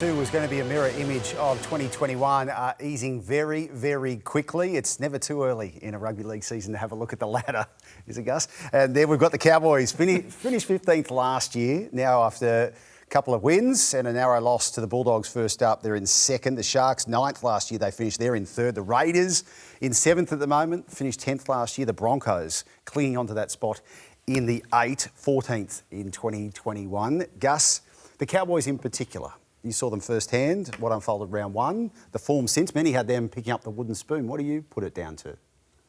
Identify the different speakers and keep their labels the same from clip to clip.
Speaker 1: Was going to be a mirror image of 2021, easing very, very quickly. It's never too early in a rugby league season to have a look at the ladder, is it, Gus? And then we've got the Cowboys, finished 15th last year. Now after a couple of wins and a narrow loss to the Bulldogs first up, they're in second. The Sharks 9th last year, they finished there in third. The Raiders in 7th at the moment, finished 10th last year. The Broncos clinging onto that spot in the 14th in 2021. Gus, the Cowboys in particular. You saw them firsthand, what unfolded round one, the form since. Many had them picking up the wooden spoon. What do you put it down to?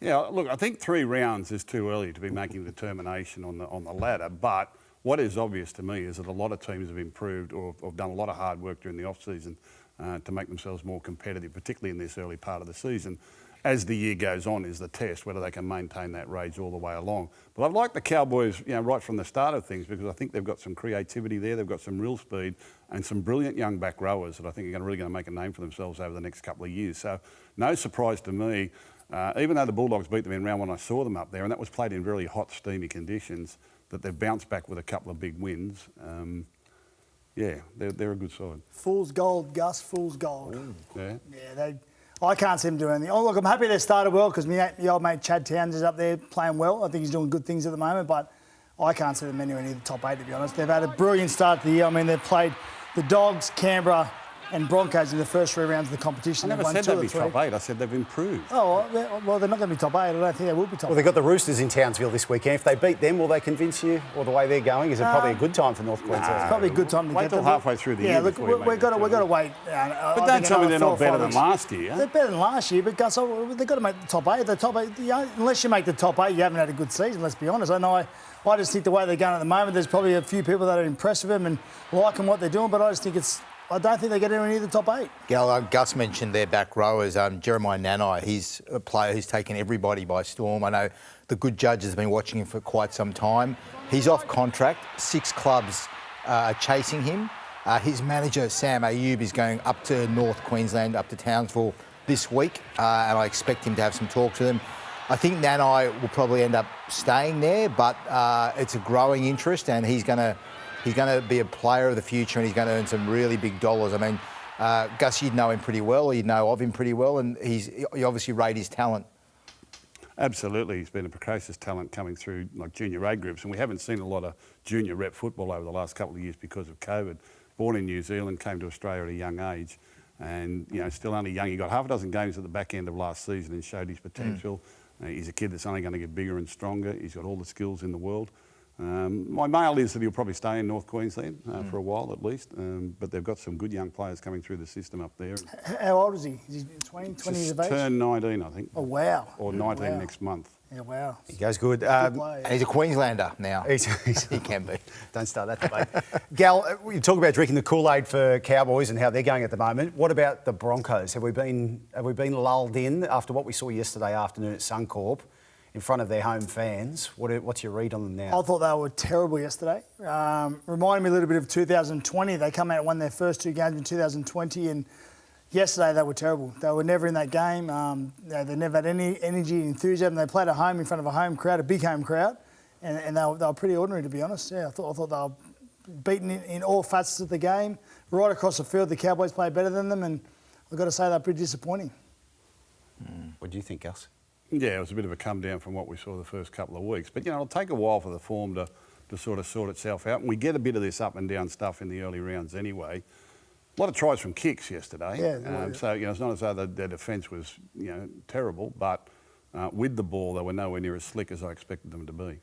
Speaker 2: Yeah, look, I think 3 rounds is too early to be making a determination on the ladder. But what is obvious to me is that a lot of teams have improved or have done a lot of hard work during the off-season to make themselves more competitive, particularly in this early part of the season. As the year goes on is the test, whether they can maintain that rage all the way along. But I've liked the Cowboys, right from the start of things, because I think they've got some creativity there, they've got some real speed and some brilliant young back rowers that I think are really going to make a name for themselves over the next couple of years. So no surprise to me, even though the Bulldogs beat them in round one, I saw them up there, and that was played in really hot, steamy conditions, that they've bounced back with a couple of big wins. Yeah, they're a good side.
Speaker 3: Fool's gold, Gus, fool's gold.
Speaker 2: Ooh, yeah.
Speaker 3: Yeah, I can't see them doing anything. Oh, look, I'm happy they started well because my old mate Chad Towns is up there playing well. I think he's doing good things at the moment, but I can't see them anywhere near the top 8, to be honest. They've had a brilliant start to the year. I mean, they've played the Dogs, Canberra and Broncos in the first 3 rounds of the competition.
Speaker 2: I never said they'd be top 8. I said they've improved.
Speaker 3: Oh, well, they're not going to be top 8. I don't think they will be top 8.
Speaker 1: Well, they've got the Roosters in Townsville this weekend. If they beat them, will they convince you, or the way they're going? Is it probably a good time for North Queensland?
Speaker 3: It's probably a good time to
Speaker 2: wait
Speaker 3: get
Speaker 2: till
Speaker 3: them.
Speaker 2: halfway through the year.
Speaker 3: Yeah, look, we've got to wait.
Speaker 2: But don't tell me they're not better than last year.
Speaker 3: They're better than last year, but Gus, they've got to make the top 8. The top 8, unless you make the top 8, you haven't had a good season. Let's be honest. I just think the way they're going at the moment, there's probably a few people that are impressed with them and liking what they're doing, but I don't think they get anywhere near the top 8.
Speaker 4: Gus mentioned their back rowers. Jeremiah Nanai, he's a player who's taken everybody by storm. I know the good judge has been watching him for quite some time. He's off contract. 6 clubs are chasing him. His manager, Sam Ayub, is going up to North Queensland, up to Townsville this week, and I expect him to have some talk to them. I think Nanai will probably end up staying there, but it's a growing interest, and he's going to be a player of the future, and he's going to earn some really big dollars. I mean, Gus, you'd know him pretty well, or you'd know of him pretty well, and you obviously rate his talent.
Speaker 2: Absolutely. He's been a precocious talent coming through like junior A groups, and we haven't seen a lot of junior rep football over the last couple of years because of COVID. Born in New Zealand, came to Australia at a young age, and still only young. He got half a dozen games at the back end of last season and showed his potential. He's a kid that's only going to get bigger and stronger. He's got all the skills in the world. My mail is that he'll probably stay in North Queensland for a while at least, but they've got some good young players coming through the system up there.
Speaker 3: How old is he? Is he 20 years of age?
Speaker 2: Turned 19, I think.
Speaker 3: Oh, wow.
Speaker 2: Or 19 next month.
Speaker 3: Yeah, wow.
Speaker 1: He goes good.
Speaker 4: And he's a Queenslander now.
Speaker 1: He
Speaker 4: can be.
Speaker 1: Don't start that debate. Gal, you talk about drinking the Kool-Aid for Cowboys and how they're going at the moment. What about the Broncos? Have we been lulled in after what we saw yesterday afternoon at Suncorp in front of their home fans? What's your read on them now?
Speaker 3: I thought they were terrible yesterday. Reminded me a little bit of 2020. They come out and won their first 2 games in 2020, and yesterday they were terrible. They were never in that game. They never had any energy and enthusiasm. They played at home in front of a home crowd, a big home crowd, and they were pretty ordinary, to be honest. Yeah, I thought they were beaten in all facets of the game. Right across the field, the Cowboys played better than them, and I've got to say they're pretty disappointing.
Speaker 1: What do you think, Gus?
Speaker 2: Yeah, it was a bit of a come down from what we saw the first couple of weeks. But, it'll take a while for the form to sort of sort itself out. And we get a bit of this up and down stuff in the early rounds anyway. A lot of tries from kicks yesterday.
Speaker 3: Yeah.
Speaker 2: So, it's not as though their defence was, terrible. But with the ball, they were nowhere near as slick as I expected them to be.